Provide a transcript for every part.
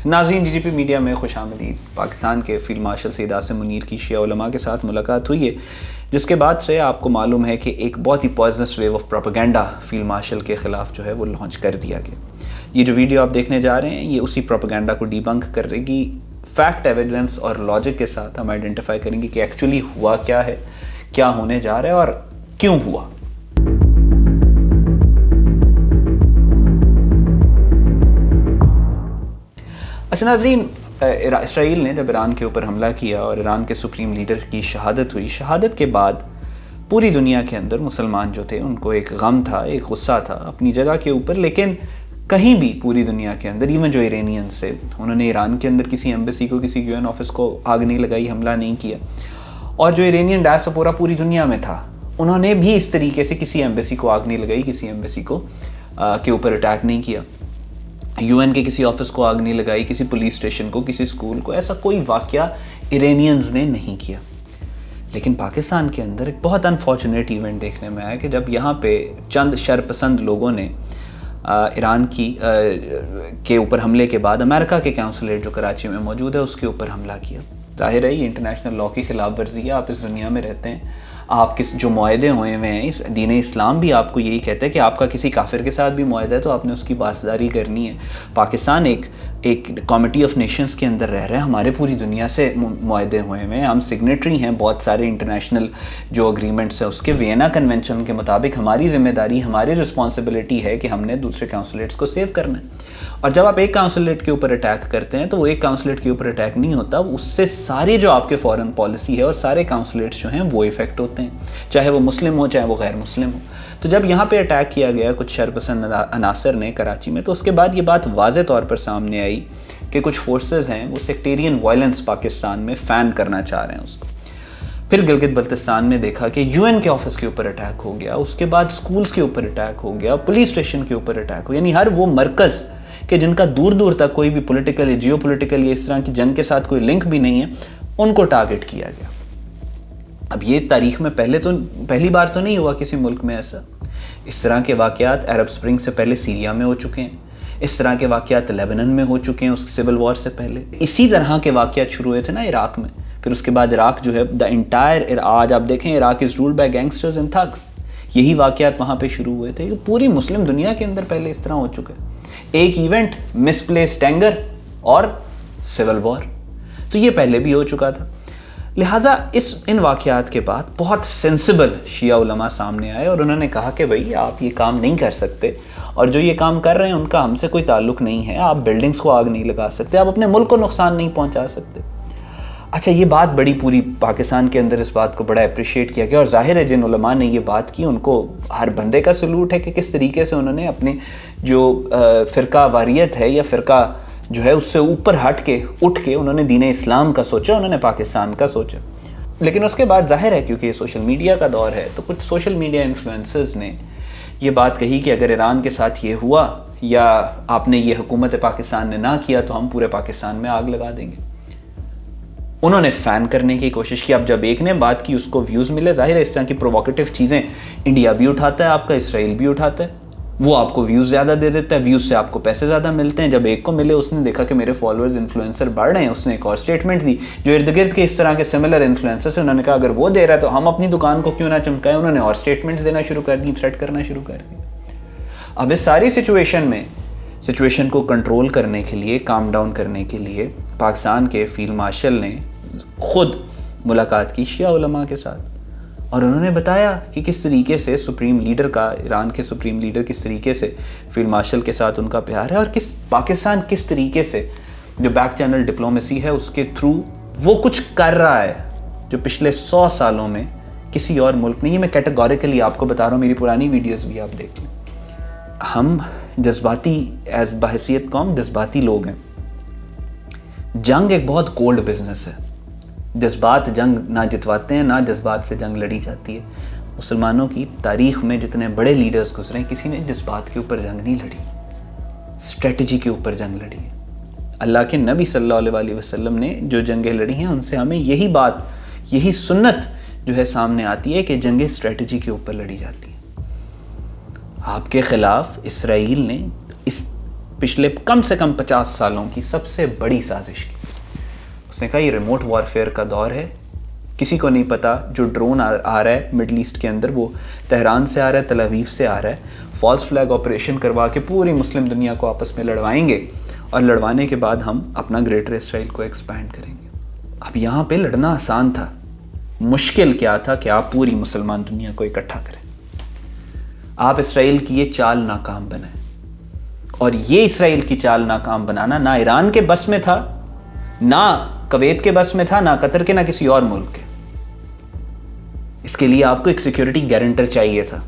ناظرین، جی پی میڈیا میں خوش آمدید۔ پاکستان کے فیلڈ مارشل سید عاصم منیر کی شیعہ علماء کے ساتھ ملاقات ہوئی ہے، جس کے بعد سے آپ کو معلوم ہے کہ ایک بہت ہی poisonous view of propaganda field marshal کے خلاف جو ہے وہ لانچ کر دیا گیا۔ یہ جو ویڈیو آپ دیکھنے جا رہے ہیں یہ اسی پروپیگنڈا کو ڈی بنک کرے گی۔ فیکٹ، ایویڈنس اور لاجک کے ساتھ ہم آئیڈینٹیفائی کریں گے کہ ایکچولی ہوا کیا ہے، کیا ہونے جا رہا ہے اور کیوں ہوا۔ اچھا ناظرین، اسرائیل نے جب ایران کے اوپر حملہ کیا اور ایران کے سپریم لیڈر کی شہادت ہوئی، شہادت کے بعد پوری دنیا کے اندر مسلمان جو تھے ان کو ایک غم تھا، ایک غصہ تھا اپنی جگہ کے اوپر، لیکن کہیں بھی پوری دنیا کے اندر ایون جو ایرانینز سے انہوں نے ایران کے اندر کسی ایمبیسی کو، کسی یو این آفس کو آگ نہیں لگائی، حملہ نہیں کیا، اور جو ایرانین ڈائسپورا پوری دنیا میں تھا انہوں نے بھی اس طریقے سے کسی ایمبیسی کو آگ نہیں لگائی، کسی ایمبیسی کو کے اوپر اٹیک نہیں کیا، یو این کے کسی آفس کو آگ نہیں لگائی، کسی پولیس اسٹیشن کو، کسی اسکول کو، ایسا کوئی واقعہ ایرانینز نے نہیں کیا۔ لیکن پاکستان کے اندر ایک بہت انفارچونیٹ ایونٹ دیکھنے میں آیا کہ جب یہاں پہ چند شرپسند لوگوں نے ایران کے اوپر حملے کے بعد امریکہ کے قونصلیٹ جو کراچی میں موجود ہے اس کے اوپر حملہ کیا۔ ظاہر ہے یہ انٹرنیشنل لاء کی خلاف ورزی ہے، آپ اس دنیا میں رہتے ہیں، آپ جو معاہدے ہوئے ہوئے ہیں، اس دین اسلام بھی آپ کو یہی کہتا ہے کہ آپ کا کسی کافر کے ساتھ بھی معاہدہ ہے تو آپ نے اس کی پاسداری کرنی ہے۔ پاکستان ایک کمیٹی آف نیشنز کے اندر رہ رہے ہیں، ہمارے پوری دنیا سے معاہدے ہوئے ہیں، ہم سگنیٹری ہیں بہت سارے انٹرنیشنل جو اگریمنٹس ہیں اس کے۔ وینا کنونشن کے مطابق ہماری ذمہ داری، ہماری رسپانسبلٹی ہے کہ ہم نے دوسرے کونسلیٹس کو سیو کرنا ہے، اور جب آپ ایک کونسلیٹ کے اوپر اٹیک کرتے ہیں تو وہ ایک کونسلیٹ کے اوپر اٹیک نہیں ہوتا، اس سے ساری جو آپ کے فورن پالیسی ہے اور سارے کونسلیٹس جو ہیں وہ افیکٹ ہوتے ہیں، چاہے وہ مسلم ہو چاہے وہ غیر مسلم ہو۔ تو جب یہاں پہ اٹیک کیا گیا کچھ شرپسند عناصر نے کراچی میں، تو اس کے بعد یہ بات واضح طور پر سامنے آئی کہ کچھ فورسز ہیں وہ سیکٹیرین وائلنس پاکستان میں فین کرنا چاہ رہے ہیں اس کو۔ پھر گلگت بلتستان میں دیکھا کہ یو این کے آفس کے اوپر اٹیک ہو گیا، اس کے بعد سکولز کے اوپر اٹیک ہو گیا، پولیس اسٹیشن کے اوپر اٹیک ہو گیا، یعنی ہر وہ مرکز کہ جن کا دور دور تک کوئی بھی پولیٹیکل یا جیو پولیٹیکل یا اس طرح کی جنگ کے ساتھ کوئی لنک بھی نہیں ہے، ان کو ٹارگٹ کیا گیا۔ اب یہ تاریخ میں پہلی بار تو نہیں ہوا کسی ملک میں ایسا۔ اس طرح کے واقعات عرب سپرنگ سے پہلے سیریا میں ہو چکے ہیں، اس طرح کے واقعات لیبنن میں ہو چکے ہیں اس سول وار سے پہلے، اسی طرح کے واقعات شروع ہوئے تھے نا عراق میں، پھر اس کے بعد عراق جو ہے آج آپ دیکھیں عراق از رولڈ بائی گینگسٹرز اینڈ تھگس، یہی واقعات وہاں پہ شروع ہوئے تھے۔ پوری مسلم دنیا کے اندر پہلے اس طرح ہو چکا ہے، ایک ایونٹ مس پلیس ٹینگر اور سول وار، تو یہ پہلے بھی ہو چکا تھا۔ لہٰذا ان واقعات کے بعد بہت سینسیبل شیعہ علماء سامنے آئے اور انہوں نے کہا کہ بھئی آپ یہ کام نہیں کر سکتے، اور جو یہ کام کر رہے ہیں ان کا ہم سے کوئی تعلق نہیں ہے، آپ بلڈنگز کو آگ نہیں لگا سکتے، آپ اپنے ملک کو نقصان نہیں پہنچا سکتے۔ اچھا، یہ بات بڑی پوری پاکستان کے اندر اس بات کو بڑا اپریشیٹ کیا گیا، اور ظاہر ہے جن علماء نے یہ بات کی ان کو ہر بندے کا سلوٹ ہے کہ کس طریقے سے انہوں نے اپنے جو فرقہ واریت ہے یا فرقہ جو ہے اس سے اوپر اٹھ کے انہوں نے دین اسلام کا سوچا، انہوں نے پاکستان کا سوچا۔ لیکن اس کے بعد ظاہر ہے کیونکہ یہ سوشل میڈیا کا دور ہے تو کچھ سوشل میڈیا انفلوئنسرز نے یہ بات کہی کہ اگر ایران کے ساتھ یہ ہوا یا آپ نے یہ حکومت پاکستان نے نہ کیا تو ہم پورے پاکستان میں آگ لگا دیں گے۔ انہوں نے فین کرنے کی کوشش کی۔ اب جب ایک نے بات کی اس کو ویوز ملے، ظاہر ہے اس طرح کی پرووکیٹو چیزیں انڈیا بھی اٹھاتا ہے آپ کا، اسرائیل بھی اٹھاتا ہے، وہ آپ کو ویوز زیادہ دے دیتا ہے، ویوز سے آپ کو پیسے زیادہ ملتے ہیں۔ جب ایک کو ملے، اس نے دیکھا کہ میرے فالوورز انفلوئنسر بڑھ رہے ہیں، اس نے ایک اور سٹیٹمنٹ دی۔ جو ارد گرد کے اس طرح کے سملر انفلوئنسرز ہیں انہوں نے کہا اگر وہ دے رہا ہے تو ہم اپنی دکان کو کیوں نہ چمکائیں، انہوں نے اور سٹیٹمنٹس دینا شروع کر دی، تھریٹ کرنا شروع کر دیا۔ اب اس ساری سچویشن کو کنٹرول کرنے کے لیے، کام ڈاؤن کرنے کے لیے پاکستان کے فیلڈ مارشل نے خود ملاقات کی شیعہ علماء کے ساتھ، اور انہوں نے بتایا کہ کس طریقے سے سپریم لیڈر کا، ایران کے سپریم لیڈر کس طریقے سے فیلڈ مارشل کے ساتھ ان کا پیار ہے، اور پاکستان کس طریقے سے جو بیک چینل ڈپلومیسی ہے اس کے تھرو وہ کچھ کر رہا ہے جو پچھلے 100 سالوں میں کسی اور ملک نے۔ یہ میں کیٹیگوریکلی آپ کو بتا رہا ہوں، میری پرانی ویڈیوز بھی آپ دیکھ لیں۔ ہم جذباتی بحیثیت قوم جذباتی لوگ ہیں۔ جنگ ایک بہت کولڈ بزنس ہے، جذبات جنگ نہ جتواتے ہیں، نہ جذبات سے جنگ لڑی جاتی ہے۔ مسلمانوں کی تاریخ میں جتنے بڑے لیڈرز گزرے کسی نے جذبات کے اوپر جنگ نہیں لڑی، اسٹریٹجی کے اوپر جنگ لڑی ہے۔ اللہ کے نبی صلی اللہ علیہ وسلم نے جو جنگیں لڑی ہیں ان سے ہمیں یہی سنت جو ہے سامنے آتی ہے کہ جنگیں اسٹریٹجی کے اوپر لڑی جاتی ہیں۔ آپ کے خلاف اسرائیل نے اس پچھلے کم سے کم 50 سالوں کی سب سے بڑی سازش کی. اس نے کہا یہ ریموٹ وارفیئر کا دور ہے, کسی کو نہیں پتا جو ڈرون آ رہا ہے مڈل ایسٹ کے اندر وہ تہران سے آ رہا ہے, تل اویو سے آ رہا ہے, فالس فلیگ آپریشن کروا کے پوری مسلم دنیا کو آپس میں لڑوائیں گے, اور لڑوانے کے بعد ہم اپنا گریٹر اسرائیل کو ایکسپینڈ کریں گے. اب یہاں پہ لڑنا آسان تھا, مشکل کیا تھا کہ آپ پوری مسلمان دنیا کو اکٹھا کریں. آپ اسرائیل کی یہ چال ناکام بنائیں, اور یہ اسرائیل کی چال ناکام بنانا نہ ایران کے بس میں تھا, نہ کویت کے بس میں تھا, نہ قطر کے, نہ کسی اور ملک کے. اس کے لیے آپ کو ایک سیکیورٹی گارنٹر چاہیے تھا,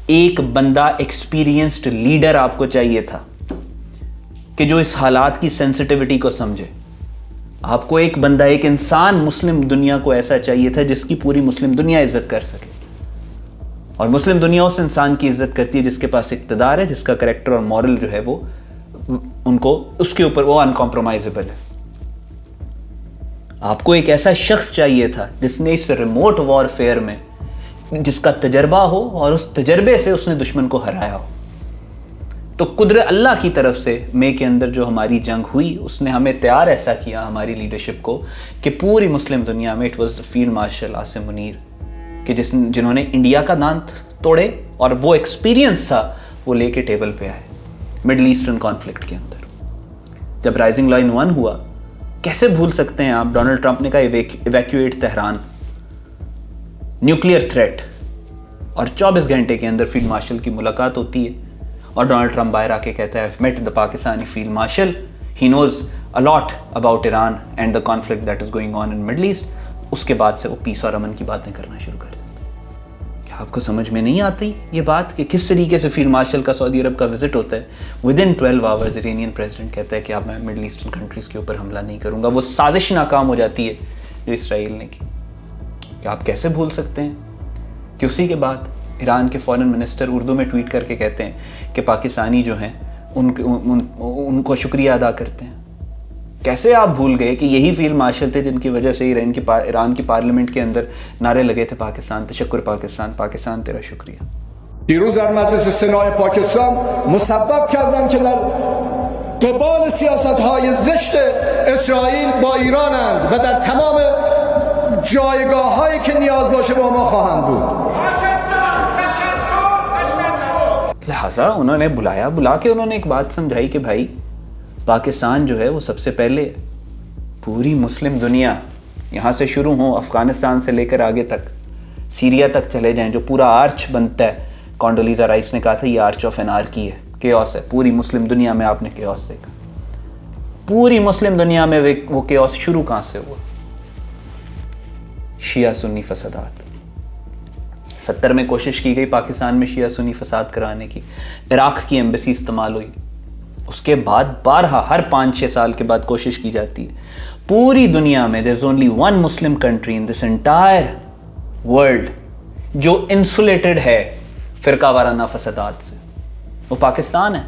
ایک بندہ ایکسپیرینسڈ لیڈر آپ کو چاہیے تھا کہ جو اس حالات کی سینسٹیوٹی کو سمجھے. آپ کو ایک بندہ, ایک انسان مسلم دنیا کو ایسا چاہیے تھا جس کی پوری مسلم دنیا عزت کر سکے. اور مسلم دنیا اس انسان کی عزت کرتی ہے جس کے پاس اقتدار ہے, جس کا کریکٹر اور مورل جو ہے وہ ان کو اس کے اوپر وہ انکمپرومائزیبل ہے. آپ کو ایک ایسا شخص چاہیے تھا جس نے اس ریموٹ وارفیئر میں جس کا تجربہ ہو اور اس تجربے سے اس نے دشمن کو ہرایا ہو. تو قدرت اللہ کی طرف سے مئی کے اندر جو ہماری جنگ ہوئی, اس نے ہمیں تیار ایسا کیا ہماری لیڈرشپ کو کہ پوری مسلم دنیا میں it was field marshal Asim Munir کہ جنہوں نے انڈیا کا دانت توڑے, اور وہ ایکسپیرینس تھا وہ لے کے ٹیبل پہ آئے مڈل ایسٹرن کانفلکٹ کے اندر. جب رائزنگ لائن 1 ہوا, کیسے بھول سکتے ہیں آپ, ڈونلڈ ٹرمپ نے کہا ایویکویٹ تہران, نیوکلیئر تھریٹ, اور 24 گھنٹے کے اندر فیلڈ مارشل کی ملاقات ہوتی ہے, اور ڈونلڈ ٹرمپ باہر آ کے کہتا ہے I've met the Pakistani field marshal, he knows a lot about Iran and the conflict that is going on in Middle East. اس کے بعد سے وہ پیس اور امن کی باتیں کرنا شروع کر دیتا. کیا آپ کو سمجھ میں نہیں آتی یہ بات کہ کس طریقے سے فیلڈ مارشل کا سعودی عرب کا وزٹ ہوتا ہے؟ ودن 12 آورز ایرانین پریزیڈنٹ کہتا ہے کہ اب میں مڈل ایسٹرن کنٹریز کے اوپر حملہ نہیں کروں گا. وہ سازش ناکام ہو جاتی ہے جو اسرائیل نے کی. کیا آپ کیسے بھول سکتے ہیں کہ اسی کے بعد ایران کے فارن منسٹر اردو میں ٹویٹ کر کے کہتے ہیں کہ پاکستانی جو ہیں ان کو شکریہ ادا کرتے ہیں. کیسے آپ بھول گئے کہ یہی فیلڈ مارشل تھے جن کی وجہ سے ایران کی پارلیمنٹ کے اندر نعرے لگے تھے پاکستان تشکر پاکستان، پاکستان تیرا شکریہ. دیروز در مجلس سنای پاکستان مسبب کردن که در قبال سیاست‌های زشت اسرائیل با ایرانند و در تمام جایگاه‌هایی که نیاز باشه با ما خواهند بود. لہٰذا انہوں نے بلا کے انہوں نے ایک بات سمجھائی کہ بھائی پاکستان جو ہے وہ سب سے پہلے پوری مسلم دنیا یہاں سے شروع ہوں، افغانستان سے لے کر آگے تک سیریا تک چلے جائیں، جو پورا آرچ بنتا ہے. کانڈولیزا رائس نے کہا تھا یہ آرچ آف انارکی ہے، کیوس ہے. پوری مسلم دنیا میں آپ نے کیوس دیکھا. پوری مسلم دنیا میں وہ کیوس شروع کہاں سے ہوا؟ شیعہ سنی فسادات. 70 میں کوشش کی گئی پاکستان میں شیعہ سنی فساد کرانے کی، عراق کی ایمبیسی استعمال ہوئی. اس کے بعد بارہا ہر 5-6 سال کے بعد کوشش کی جاتی ہے. پوری دنیا میں there is only one Muslim country in this entire world جو انسولیٹڈ ہے فرقہ وارانہ فسادات سے، وہ پاکستان ہے.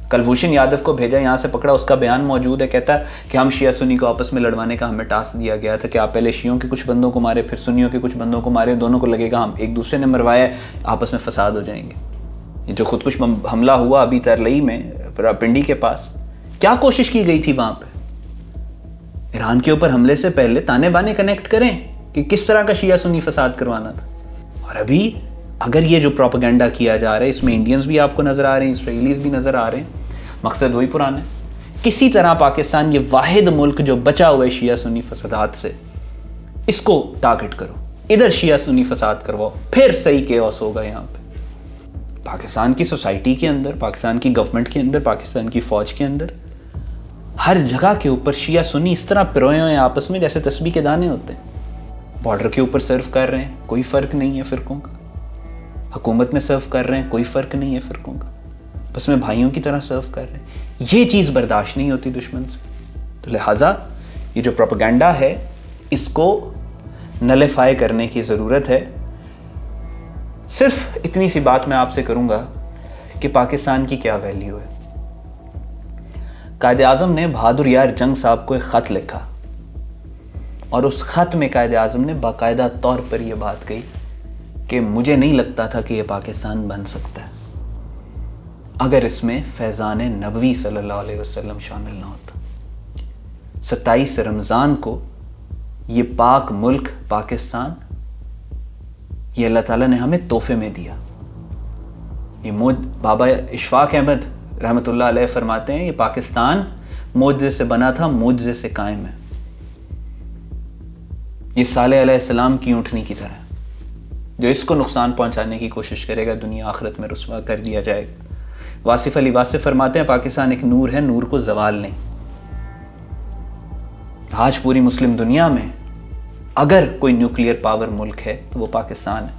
کلبھوشن یادو کو بھیجا، یہاں سے پکڑا، اس کا بیان موجود ہے. کہتا ہے کہ ہم شیعہ سنی کو آپس میں لڑوانے کا ہمیں ٹاسک دیا گیا تھا کہ آپ پہلے شیعوں کے کچھ بندوں کو مارے، پھر سنیوں کے کچھ بندوں کو مارے، دونوں کو لگے گا ہم ایک دوسرے نے مروایا، آپس میں فساد ہو جائیں گے. یہ جو خودکش حملہ ہوا ابھی ترلئی میں پنڈی کے پاس، کیا کوشش کی گئی تھی وہاں پہ؟ ایران کے اوپر حملے سے پہلے تانے بانے کنیکٹ کریں کہ کس طرح کا شیعہ سنی فساد کروانا تھا. اور ابھی اگر یہ جو پروپیگنڈا کیا جا رہا ہے اس میں انڈینز بھی آپ کو نظر آ رہے ہیں، اسرائیلیز بھی نظر آ رہے ہیں. مقصد وہی پرانا ہے. کسی طرح پاکستان یہ واحد ملک جو بچا ہوا ہے شیعہ سنی فسادات سے، اس کو ٹارگٹ کرو، ادھر شیعہ سنی فساد کرواؤ، پھر صحیح کیوس ہوگا. یہاں پہ پاکستان کی سوسائٹی کے اندر، پاکستان کی گورنمنٹ کے اندر، پاکستان کی فوج کے اندر ہر جگہ کے اوپر شیعہ سنی اس طرح پروئے ہوئے ہیں آپس میں جیسے تسبیح کے دانے ہوتے ہیں. بارڈر کے اوپر سرو کر رہے ہیں، کوئی فرق نہیں ہے فرقوں کا. حکومت میں سرو کر رہے ہیں، کوئی فرق نہیں ہے فرقوں کا. بس میں بھائیوں کی طرح سرو کر رہے ہیں. یہ چیز برداشت نہیں ہوتی دشمن سے. تو لہٰذا یہ جو پروپیگنڈا ہے اس کو نلیفائی کرنے کی ضرورت ہے. صرف اتنی سی بات میں آپ سے کروں گا کہ پاکستان کی کیا ویلیو ہے. قائد اعظم نے بہادر یار جنگ صاحب کو ایک خط لکھا، اور اس خط میں قائد اعظم نے باقاعدہ طور پر یہ بات کہی کہ مجھے نہیں لگتا تھا کہ یہ پاکستان بن سکتا ہے. اگر اس میں فیضان نبوی صلی اللہ علیہ وسلم شامل نہ ہوتا۔ 27 رمضان کو یہ پاک ملک پاکستان یہ اللہ تعالیٰ نے ہمیں تحفے میں دیا۔ یہ بابا اشفاق احمد رحمۃ اللہ علیہ فرماتے ہیں یہ پاکستان معجزے سے بنا تھا، معجزے سے قائم ہے۔ یہ صالح علیہ السلام کی اونٹنی کی طرح ہے، جو اس کو نقصان پہنچانے کی کوشش کرے گا دنیا آخرت میں رسوا کر دیا جائے گا۔ واصف علی واصف فرماتے ہیں پاکستان ایک نور ہے، نور کو زوال نہیں۔ آج پوری مسلم دنیا میں اگر کوئی نیوکلیئر پاور ملک ہے تو وہ پاکستان ہے۔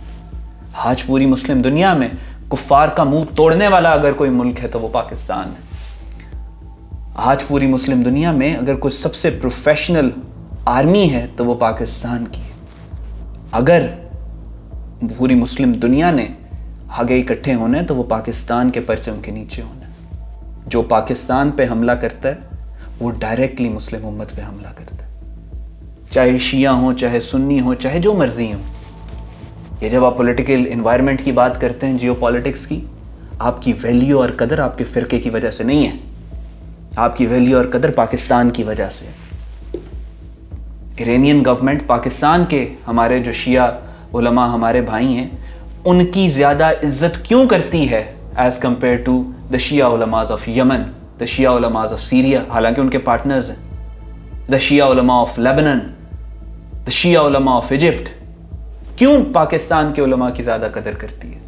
آج پوری مسلم دنیا میں کفار کا منہ توڑنے والا اگر کوئی ملک ہے تو وہ پاکستان ہے۔ آج پوری مسلم دنیا میں اگر کوئی سب سے پروفیشنل آرمی ہے تو وہ پاکستان کی ہے۔ اگر پوری مسلم دنیا نے آگے اکٹھے ہونا ہے تو وہ پاکستان کے پرچم کے نیچے ہونا ہے۔ جو پاکستان پہ حملہ کرتا ہے وہ ڈائریکٹلی مسلم امت پہ حملہ کرتا ہے، چاہے شیعہ ہوں، چاہے سنی ہوں، چاہے جو مرضی ہوں۔ یہ جب آپ پولیٹیکل انوائرمنٹ کی بات کرتے ہیں، جیو پالیٹکس کی، آپ کی ویلیو اور قدر آپ کے فرقے کی وجہ سے نہیں ہے، آپ کی ویلیو اور قدر پاکستان کی وجہ سے۔ ایرانین گورنمنٹ پاکستان کے ہمارے جو شیعہ علماء ہمارے بھائی ہیں ان کی زیادہ عزت کیوں کرتی ہے ایز کمپیئر ٹو دا شیعہ علماء آف یمن، دا شیعہ علماء آف سیریا، حالانکہ ان کے پارٹنرز ہیں، دا شیعہ علماء آف لیبنن، دا شیعہ علماء آف ایجپٹ؟ کیوں پاکستان کے علماء کی زیادہ قدر کرتی ہے؟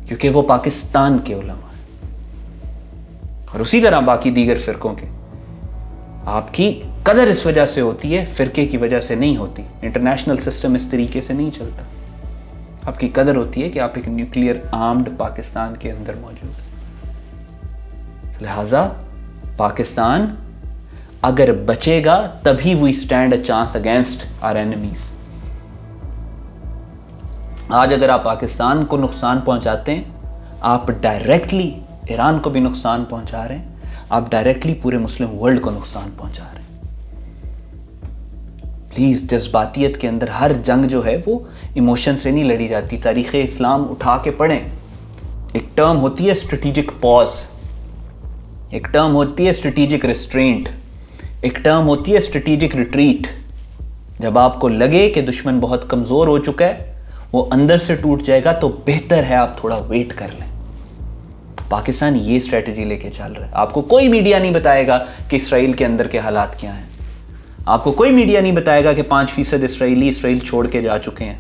کیونکہ وہ پاکستان کے علماء ہیں۔ اور اسی طرح باقی دیگر فرقوں کے آپ کی قدر اس وجہ سے ہوتی ہے، فرقے کی وجہ سے نہیں ہوتی۔ انٹرنیشنل سسٹم اس طریقے سے نہیں چلتا۔ آپ کی قدر ہوتی ہے کہ آپ ایک نیوکلیئر آرمڈ پاکستان کے اندر موجود ہیں۔ لہٰذا پاکستان اگر بچے گا تبھی we stand a chance against our enemies. آج اگر آپ پاکستان کو نقصان پہنچاتے ہیں، آپ ڈائریکٹلی ایران کو بھی نقصان پہنچا رہے ہیں، آپ ڈائریکٹلی پورے مسلم ورلڈ کو نقصان پہنچا رہے ہیں۔ پلیز، جذباتیت کے اندر ہر جنگ جو ہے وہ ایموشن سے نہیں لڑی جاتی۔ تاریخ اسلام اٹھا کے پڑھیں، ایک ٹرم ہوتی ہے اسٹریٹجک پاز، ایک ٹرم ہوتی ہے اسٹریٹجک ریسٹرینٹ، ایک ٹرم ہوتی ہے اسٹریٹجک ریٹریٹ۔ جب آپ کو لگے کہ دشمن بہت کمزور ہو چکا ہے، وہ اندر سے ٹوٹ جائے گا، تو بہتر ہے آپ تھوڑا ویٹ کر لیں۔ پاکستان یہ اسٹریٹجی لے کے چل رہا ہے۔ آپ کو کوئی میڈیا نہیں بتائے گا کہ اسرائیل کے اندر کے حالات کیا ہیں، آپ کو کوئی میڈیا نہیں بتائے گا کہ 5% اسرائیلی اسرائیل چھوڑ کے جا چکے ہیں،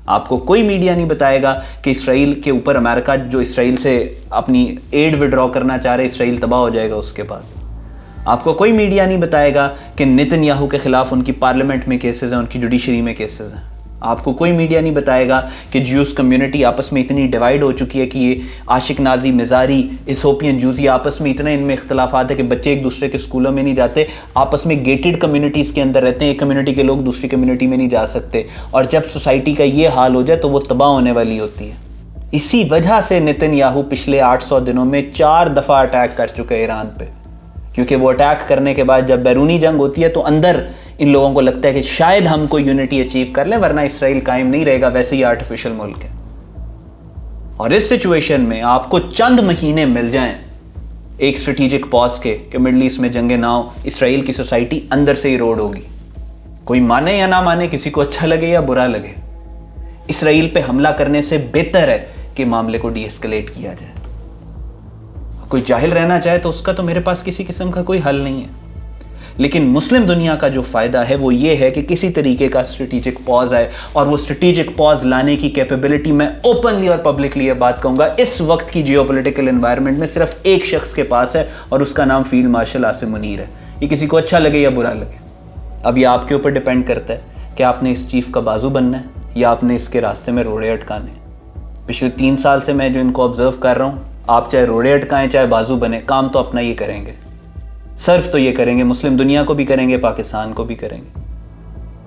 آپ کو کوئی میڈیا نہیں بتائے گا کہ اسرائیل کے اوپر امریکہ جو اسرائیل سے اپنی ایڈ وڈرا کرنا چاہ رہے، اسرائیل تباہ ہو جائے گا اس کے بعد۔ آپ کو کوئی میڈیا نہیں بتائے گا کہ نتن یاہو کے خلاف ان کی پارلیمنٹ میں کیسز ہیں، ان کی جوڈیشری میں کیسز ہیں۔ آپ کو کوئی میڈیا نہیں بتائے گا کہ جیوز کمیونٹی آپس میں اتنی ڈیوائیڈ ہو چکی ہے کہ یہ عاشق نازی مزاری ایتھوپین جوزی آپس میں اتنا ان میں اختلافات ہے کہ بچے ایک دوسرے کے اسکولوں میں نہیں جاتے، آپس میں گیٹڈ کمیونٹیز کے اندر رہتے ہیں، ایک کمیونٹی کے لوگ دوسری کمیونٹی میں نہیں جا سکتے، اور جب سوسائٹی کا یہ حال ہو جائے تو وہ تباہ ہونے والی ہوتی ہے۔ اسی وجہ سے نتن یاہو پچھلے 800 دنوں میں 4 دفعہ اٹیک کر چکے ایران پہ، کیونکہ وہ اٹیک کرنے کے بعد جب بیرونی جنگ ہوتی ہے تو اندر ان لوگوں کو لگتا ہے کہ شاید ہم کوئی یونٹی اچیو کر لیں، ورنہ اسرائیل قائم نہیں رہے گا، ویسے ہی آرٹیفیشل ملک ہے۔ اور اس سچویشن میں آپ کو چند مہینے مل جائیں ایک اسٹریٹجک پاز کے کہ مڈل ایسٹ میں جنگیں نہ ہو، اسرائیل کی سوسائٹی اندر سے ہی روڈ ہوگی۔ کوئی مانے یا نہ مانے، کسی کو اچھا لگے یا برا لگے، اسرائیل پہ حملہ کرنے سے بہتر ہے کہ معاملے کو ڈی ایسکلیٹ کیا جائے۔ کوئی جاہل رہنا چاہے تو اس کا تو میرے پاس کسی قسم کا کوئی حل نہیں ہے، لیکن مسلم دنیا کا جو فائدہ ہے وہ یہ ہے کہ کسی طریقے کا اسٹریٹجک پاز آئے، اور وہ اسٹریٹجک پاز لانے کی کیپیبلٹی میں اوپنلی اور پبلکلی یہ بات کہوں گا اس وقت کی جیو پولیٹیکل انوائرمنٹ میں صرف ایک شخص کے پاس ہے، اور اس کا نام فیلڈ مارشل عاصم منیر ہے۔ یہ کسی کو اچھا لگے یا برا لگے، اب یہ آپ کے اوپر ڈیپینڈ کرتا ہے کہ آپ نے اس چیف کا بازو بننا ہے یا آپ نے اس کے راستے میں روڑے اٹکانے ہیں۔ پچھلے 3 سال سے میں جو ان کو آبزرو کر رہا ہوں، آپ چاہے روڑے اٹکائیں چاہے بازو بنے، کام تو اپنا یہ کریں گے، صرف تو یہ کریں گے، مسلم دنیا کو بھی کریں گے، پاکستان کو بھی کریں گے۔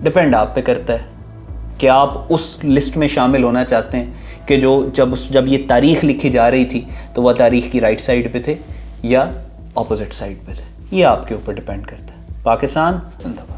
ڈیپینڈ آپ پہ کرتا ہے کہ آپ اس لسٹ میں شامل ہونا چاہتے ہیں کہ جو جب یہ تاریخ لکھی جا رہی تھی تو وہ تاریخ کی رائٹ سائڈ پہ تھے یا اپوزٹ سائڈ پہ تھے۔ یہ آپ کے اوپر ڈیپینڈ کرتا ہے۔ پاکستان زندہ باد۔